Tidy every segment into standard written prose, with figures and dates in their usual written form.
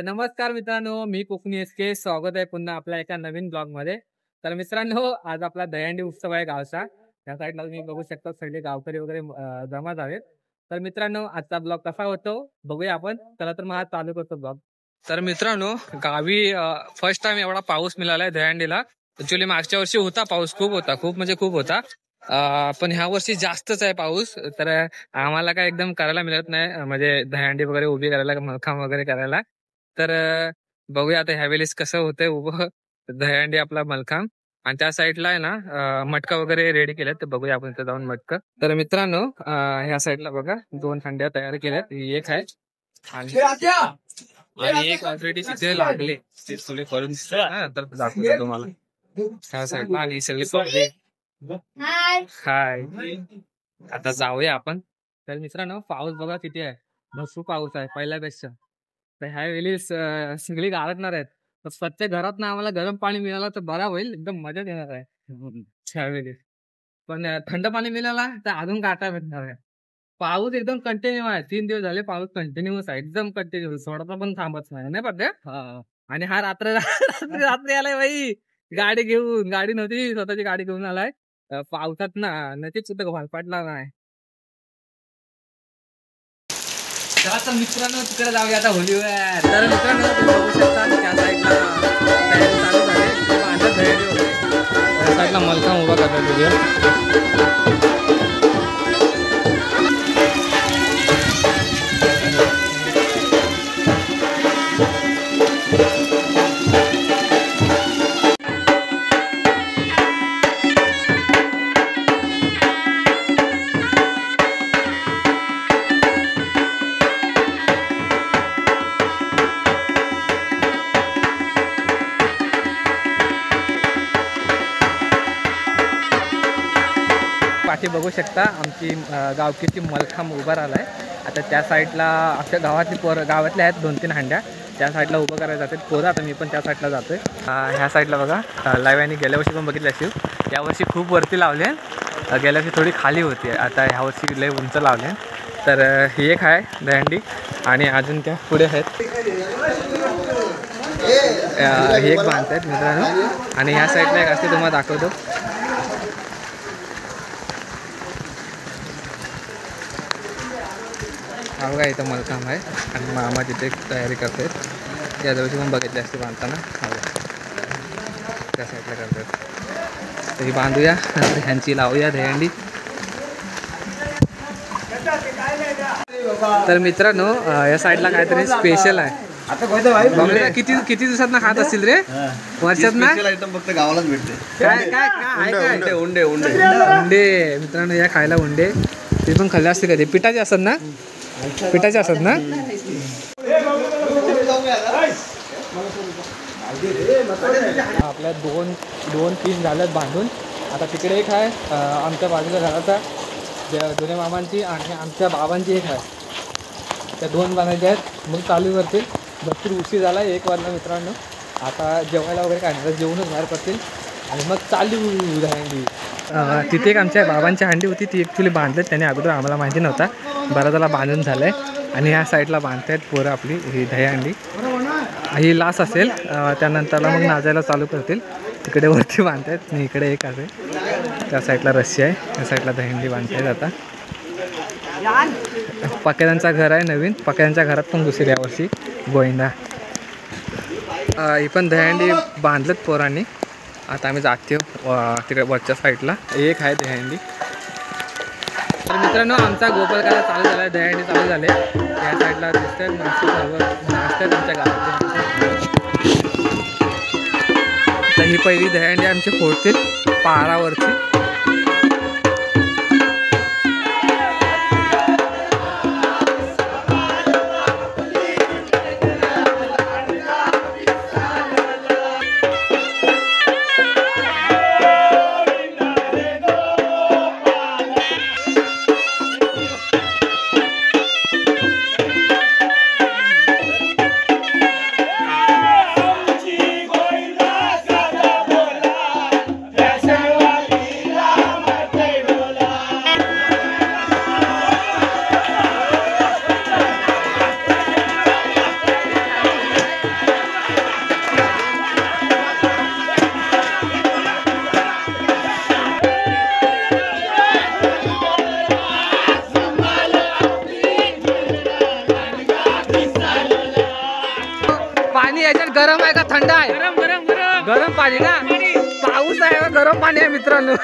तर नमस्कार मित्रांनो, मी कोकणी एसके स्वागत आहे पुन्हा आपल्या एका नवीन ब्लॉग मध्ये। तर मित्रांनो, आज आपला दहीहंडी उत्सव आहे गावचा। त्या साईडला तुम्ही बघू शकता सगळे गावकरी वगैरे जमा झालेत। तर मित्रांनो, आजचा ब्लॉग कसा होतो बघूया आपण। चला तर मग आज चालू करतो ब्लॉग। तर मित्रांनो, गावी फर्स्ट टाइम एवढा पाऊस मिळालाय दहीहंडीला। ऍक्च्युअली मागच्या वर्षी होता पाऊस, खूप होता, खूप म्हणजे खूप होता। पण ह्या वर्षी जास्तच आहे पाऊस। तर आम्हाला काय एकदम करायला मिळत नाही, म्हणजे दहीहंडी वगैरे उभी करायला, मलखांब वगैरे करायला। तर बघूया आता ह्यावेळेस कसं होतंय उभं दहीहंडी आपला मलखांब। आणि त्या साईडला आहे ना मटका वगैरे रेडी केल्यात, तर बघूया आपण तिथे जाऊन मटका। तर मित्रांनो, ह्या साईडला बघा 2 हंड्या तयार केल्यात, ही एक आहे आणि एक ऑलरेडी तिथे लागले, ते सगळे करून तर दाखवतो तुम्हाला ह्या साईडला। आणि सगळे हाय, आता जाऊया आपण। तर मित्रांनो, पाऊस बघा किती आहे, भरपूर पाऊस आहे पहिल्यापेक्षा। तर ह्या वेळी सगळी गारटणार आहेत। तर स्वच्छ घरात ना आम्हाला गरम पाणी मिळालं तर बरा होईल, एकदम मजा येणार आहे ह्यावेळी। पण थंड पाणी मिळालं तर अजून गाठा भेटणार आहे। पाऊस एकदम कंटिन्यू आहे, 3 दिवस झाले पाऊस कंटिन्यूस आहे, एकदम कंटिन्यू, थोडासा पण थांबत नाही पडते। आणि हा रात्री रात्री आलाय बाई, गाडी घेऊन, गाडी नव्हती स्वतःची गाडी घेऊन आलाय पावसात ना, नक्कीच सुद्धा भाल पडला नाही। चला तर मित्रांनो, तिकडे जाऊया आता होलीवर। तर मित्रांनो, तुम्ही बघू शकता त्या साईडला तयारी चालू झाली, माझं धैर्य वगैरे त्या साईडला मलखांब उभा करण्यात येईल। पाठी बघू शकता आमची गावकीची मलखांब उभा राहिलाय। आता त्या साईडला आमच्या गावातली गावातल्या आहेत 2-3 हंड्या, त्या साईडला उभं करायला जातात पोरं। आता मी पण त्या साईडला जातोय। ह्या साईडला बघा लाईव्ह, आणि गेल्या वर्षी पण बघितलं असेल, यावर्षी खूप वरती लावले, गेल्या वर्षी थोडी खाली होती, आता ह्या वर्षी लय उंच लावले। तर ही एक आहे दहीहंडी, आणि अजून त्या पुढे आहेत, ही एक बांधतायत मित्रांनो। आणि ह्या साईडला एक असते, तुम्हाला दाखवतो। हा बघा, इथं मलखांब आहे आणि मामा तिथे तयारी करतात। या दिवशी पण बघितले असते बांधताना, हा त्या साईडला करतात। तर ही बांधूया, नंतर ह्यांची लावूया दहीहंडी। तर मित्रांनो, या साईडला काहीतरी स्पेशल आहे। किती किती दिवसात ना खात असतील रे, वर्षात ना? फक्त गावालाच भेटते। काय काय काय काय उंडे उंडे उंडे मित्रांनो, या खायला उंडे, ते पण खाल्ले असते कधी? पिठाचे असतात ना, पिठाचे असतात ना? आपल्या 2-3 झाल्यात बांधून। आता तिकडे एक आहे आमच्या बाजूच्या घराचा, जुन्या मामांची, आणि आमच्या बाबांची एक आहे, त्या 2 बांधायच्या आहेत, मग चालू करतील। भरपूर उशीर झाला, 1 वाजला मित्रांनो। आता जेवायला वगैरे काय नाही, जेवूनच बाहेर पडतील आणि मग चालू दहीहंडी। तिथे एक आमच्या बाबांची हंडी होती, ती ॲक्च्युली बांधलेत त्याने अगोदर, आम्हाला माहिती नव्हता, बरं त्याला बांधून झालं आहे। आणि ह्या साईडला बांधतायत पोरं आपली ही दहीहंडी, ही लास असेल, त्यानंतरला मग नाचायला चालू करतील। तिकडे वरती बांधतायत, आणि इकडे एक असेल, त्या साईडला रस्सी आहे, त्या साईडला दहीहंडी बांधतायत। आता पक्यादांचा घर आहे नवीन, पक्यादांच्या घरात पण घुसेल यावर्षी गोविंदा। ही पण दहीहंडी बांधलेत पोरांनी। आता आम्ही जातो तिकडे वरच्या साईडला, एक आहे दहीहंडी। तर मित्रांनो, आमचा गोपाल करायला चालू झाला आहे, दहीहंडी चालू झाले। या साईडला दिसतंय मस्त सर्व नाचतात आमच्या गावात। तर ही पहिली दहीहंडी आमची फोडतील पहारावरची। गरम आहे का थंड आहे? गरम गरम गरम गरम पाणी ना, पाऊस आहे गरम पाणी आहे मित्रांनो.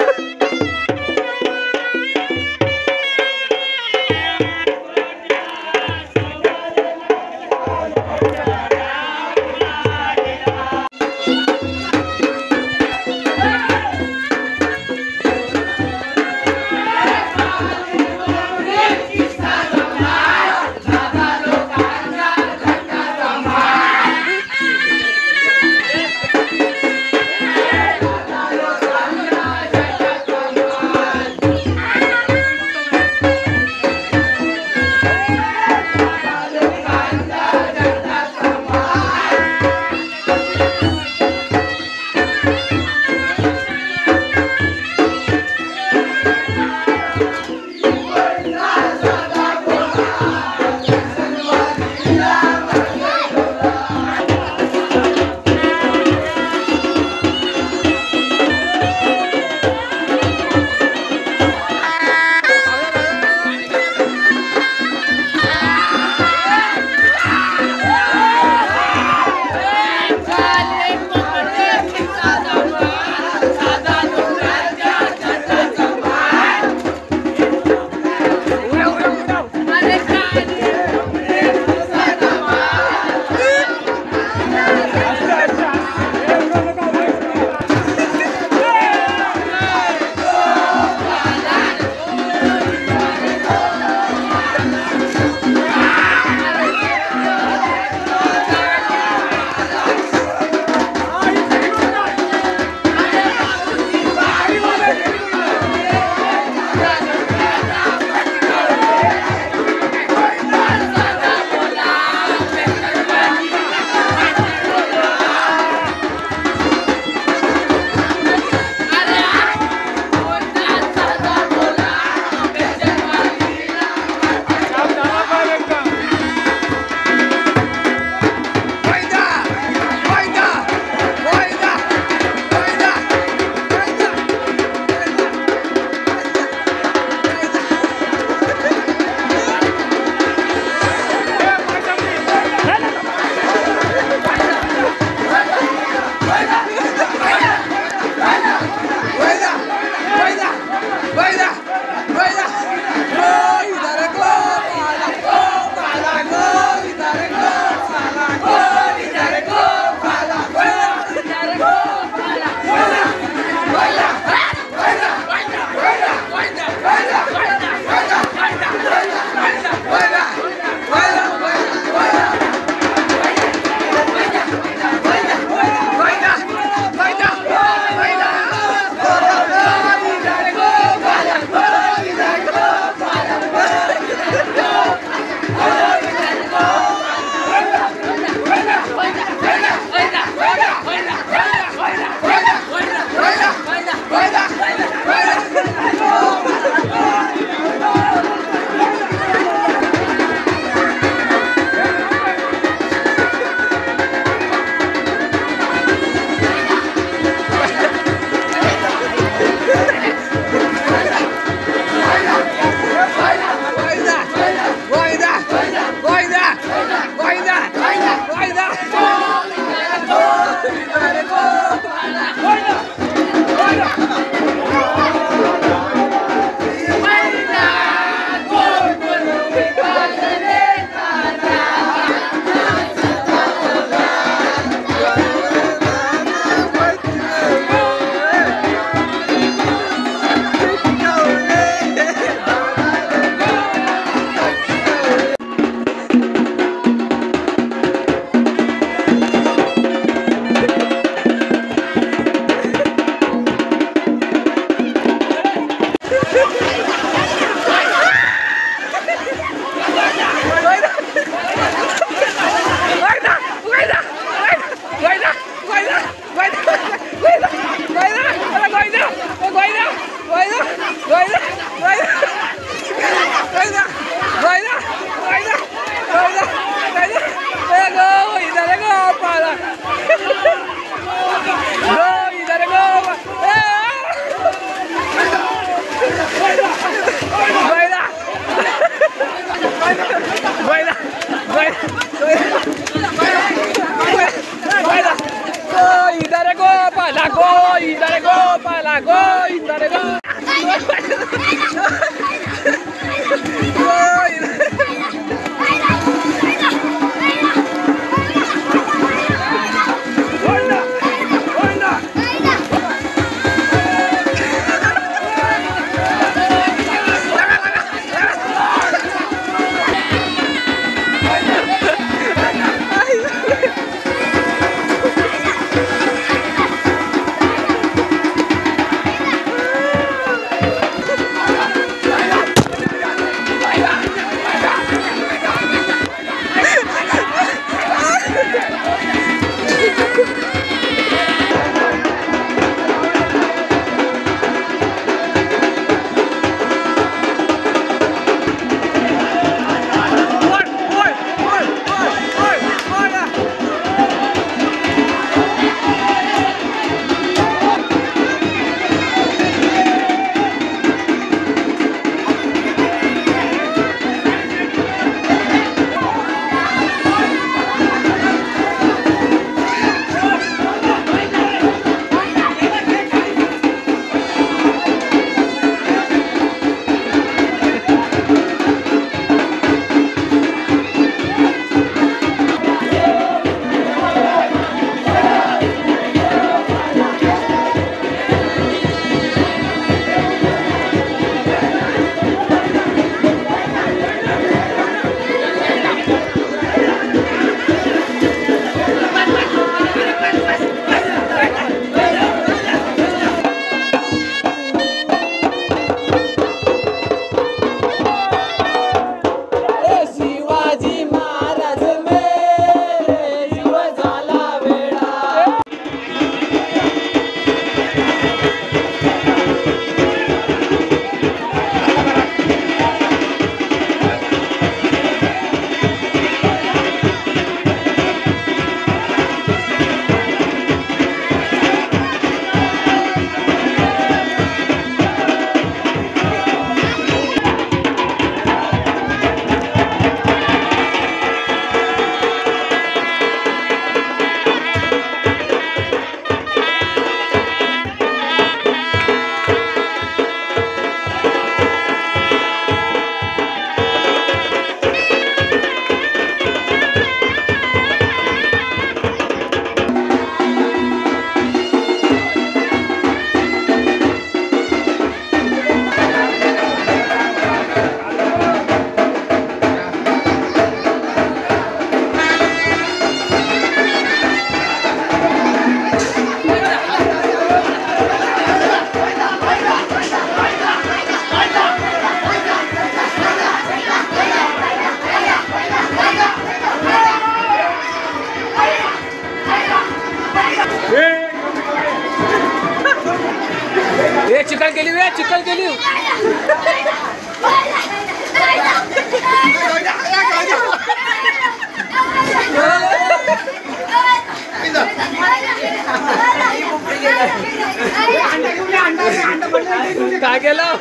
काय केलं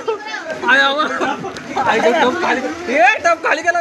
टप खाली केलं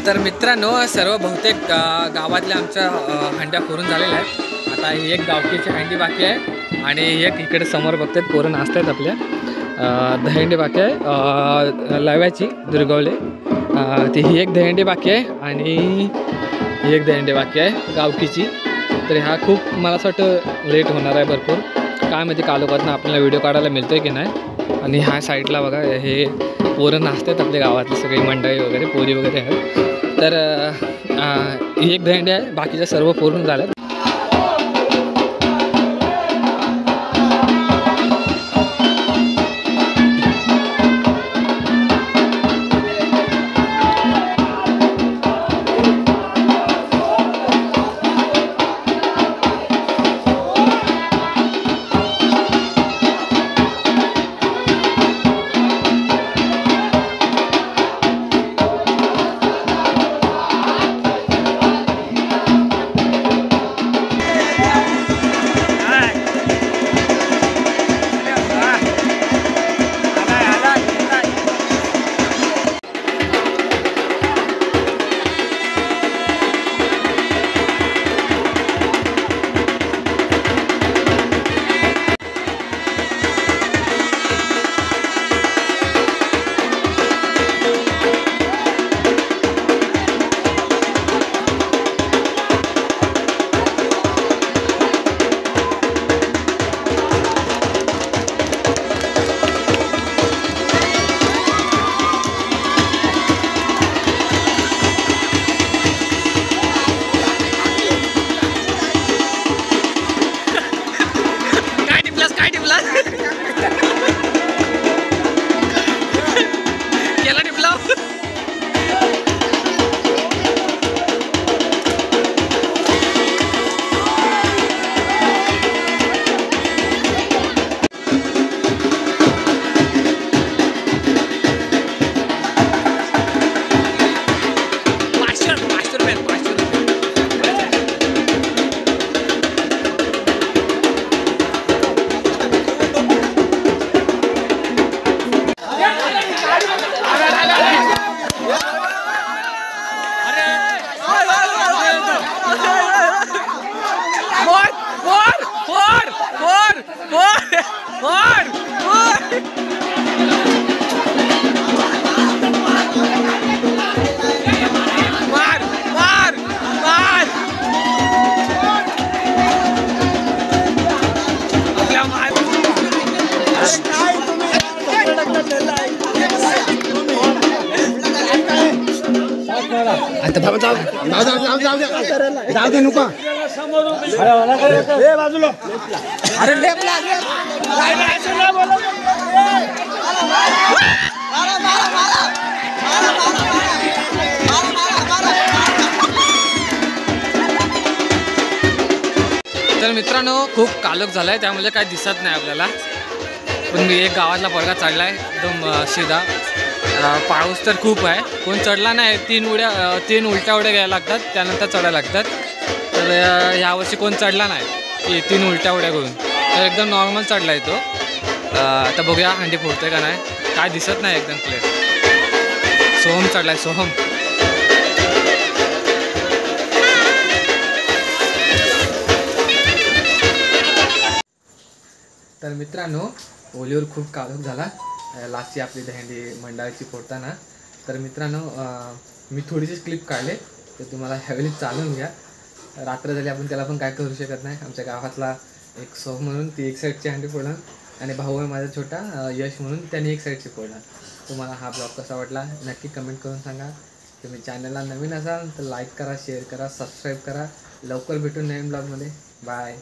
तर मित्रांनो सर्व बहुतेक गावातल्या आमच्या हंड्या करून झालेल्या आहेत. आता ही एक गावकीची हंडी बाकी आहे. आणि एक इकडे समोर बघतात पोरं नाचतात आपल्या दहीहंडी बाकी आहे लव्याची दुर्गवले ती ही एक दहीहंडी बाकी आहे आणि ही एक दहीहंडी बाकी आहे गावकीची. तर हा खूप मला असं वाटतं लेट होणार आहे भरपूर. काय माहिती कालोखातनं आपल्याला व्हिडिओ काढायला मिळतो आहे की नाही. आणि ह्या साईडला बघा हे पोरं नाचतात आपल्या गावातली सगळी मंडळी वगैरे पोरी वगैरे आहेत. तर ही एक दहीहंडी आहे बाकीच्या सर्व पोरून झाल्यात. जाऊ दे नुका बाजूला अरे तर मित्रांनो खूप कालोख झालाय त्यामुळे काही दिसत नाही आपल्याला. पण मी एक गावातला पोरगा चढलाय एकदम सीधा. पाऊस तर खूप आहे कोण चढला नाही. 3 उलट्या उड्या घ्यायला लागतात त्यानंतर चढायला लागतात. तर ह्यावर्षी कोण चढला नाही की 3 उलट्या उड्या करून. तर एकदम नॉर्मल चढला आहे तो. आता बघूया हंडी फोडतोय का नाही. काय दिसत नाही एकदम क्लिअर. सोहम चढलाय सोहम. तर मित्रांनो ओलीवर खूप कालोख झाला लास्टची आपली दहीहंडी मंडळाची फोडताना. तर मित्रांनो मी थोडीशी क्लिप काढले तर तुम्हाला ह्यावेळी चालून घ्या. रात्र झाली आपण त्याला पण काय करू शकत नाही. आमच्या गावातला एक सोहम म्हणून ती एक साईडची हंडी फोडणार आणि भाऊ आहे माझा छोटा यश म्हणून त्याने एक साईडची फोडणार. तुम्हाला हा ब्लॉग कसा वाटला नक्की कमेंट करून सांगा. तुम्ही चॅनलला नवीन असाल तर लाईक करा शेअर करा सबस्क्राईब करा. लवकर भेटून नवीन ब्लॉगमध्ये. बाय.